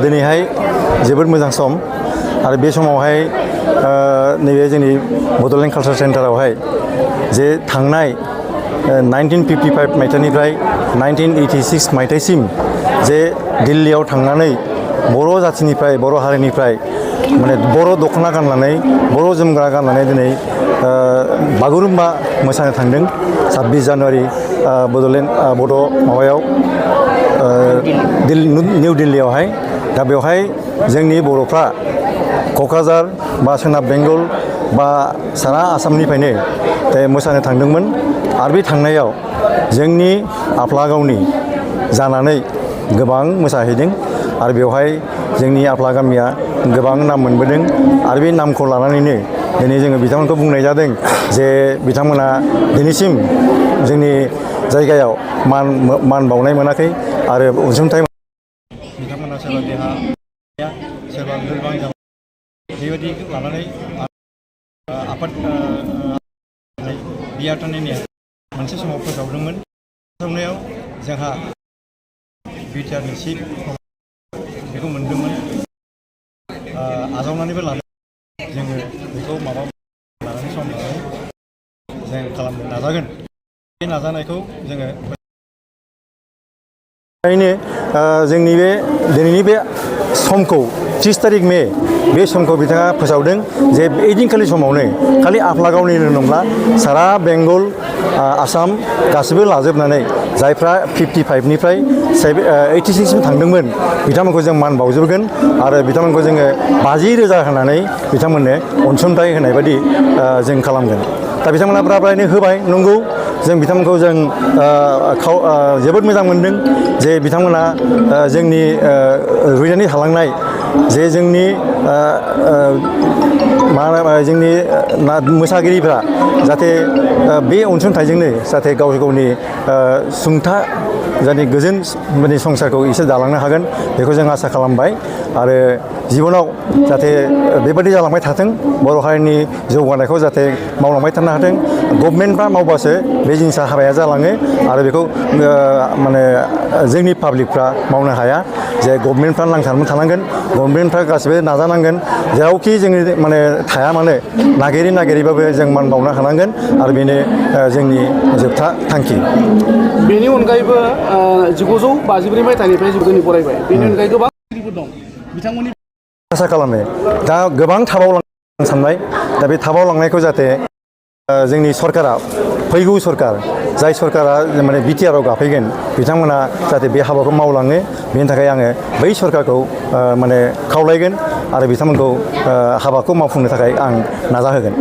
दिनैहाय जोबोद मोजां सम आरो बे समावहाय नैबे जोंनि बड'लेण्ड कालचार सेन्टारावहाय जे थांनाय 1955 मायथाइनिफ्राय 1986 मायथाइसिम जे दिल्लीयाव थांनानै बर' जाथिनिफ्राय बर' हारिनिफ्राय माने बर' दख'ना गाननानै बर' जोमग्रा गाननानै दिनै बागुरुम्बा मोसानो थांदों 26 जानुवारि बड' माबायाव निउ दिल्लीयावहाय दा बेवहाय जोंनि बर'फ्रा क'क्राझार बा सोनाब बेंगल बा सारा आसामनिफ्रायनो मोसानो थांदोंमोन आरो बे थांनायाव जोंनि आफलागावनि जानानै गोबां मोसाहैदों आरो बेवहाय जोंनि आफला गामिया गोबां नाम मोनबोदों आरो बे नामखौ लानानैनो दिनै जोङो बिथांमोनखौ बुंनाय जादों जे बिथांमोना दिनैसिम जोंनि जायगायाव मान बावनाय मोनाखै आरो अनसुंथाइ बिथांमोना सोरबा देहा सोरबा लोरबां जाबाय बेबायदि लानानै आफाद बियाथाननि मोनसे समाव फोसावदोंमोन फोसावनायाव जोंहा बिटिआरनि सिट बेखौ मोनदोंमोन आजावनानैबो लादों जोङो बेखौ माबा लानानै सम लानानै जों खालामनो नाजागोन बे नाजानायखौ जोङो जोंनि बे दिनैनि बे समखौ 30 तारिख मे बे समखौ बिथाङा फोसावदों जे ओइदिनखालि समावनो खालि आफलागावनिल' नंला सारा बेंगल आसाम गासिबो लाजोबनानै जायफ्रा 55निफ्राय 86सिम थांदोंमोन बिथांमोनखौ जों मान बावजोबगोन आरो बिथांमोनखौ जोङो 50,000 होनानै बिथांमोननो अनसुंथाइ होनाय बायदि जों खालामगोन दा बिथांमोना प्रायनो होबाय नंगौ जों बिथांमोनखौ जों जोबोद मोजां मोनदों जे बिथांमोना जोंनि रुइनानै थालांनाय जे जोंनि जोंनि मोसागिरिफ्रा जाहाथे बे अनसुंथाइजोंनो जाहाथे गावनि सुंथा जाहाथे गोजोन माने संसारखौ एसे दालांनो हागोन बेखौ जों आसा खालामबाय आरो जिबनाव जाहाथे बेबायदि जालांबाय थाथों बर' हारिनि जौगानायखौ जाहाथे मावलांबाय थानो हाथों गभर्नमेन्टफ्रा मावबासो बे जिनिसा हाबाया जालाङो आरो बेखौ माने जोंनि पाब्लिकफ्रा मावनो हाया जे गभर्नमेन्टफ्रा नांथाबनानै थानांगोन गभर्नमेन्टफ्रा गासिबो नाजानांगोन जेरावखि जोङो माने थाया मानो नागिरैबाबो जों मान बावनो हानांगोन आरो बेनो जोंनि जोबथा थांखि बेनि अनगायैबो 1952 मायथाइनिफ्राय जोंनि फरायबाय बेनि अनगायै गोबां दं बिथांमोननि आसा खालामो दा गोबां थाबावलांनो सानबाय दा बे थाबावलांनायखौ जाहाथे जोंनि सरकारा फैगौ सरकार जाय सरकारा माने बिटिआरआव गाफैगोन बिथांमोना जाहाथे बे हाबाखौ मावलाङो बेनि थाखाय आङो बै सरकारखौ माने खावलायगोन आरो बिथांमोनखौ हाबाखौ मावफुंनो थाखाय आं नाजाहोगोन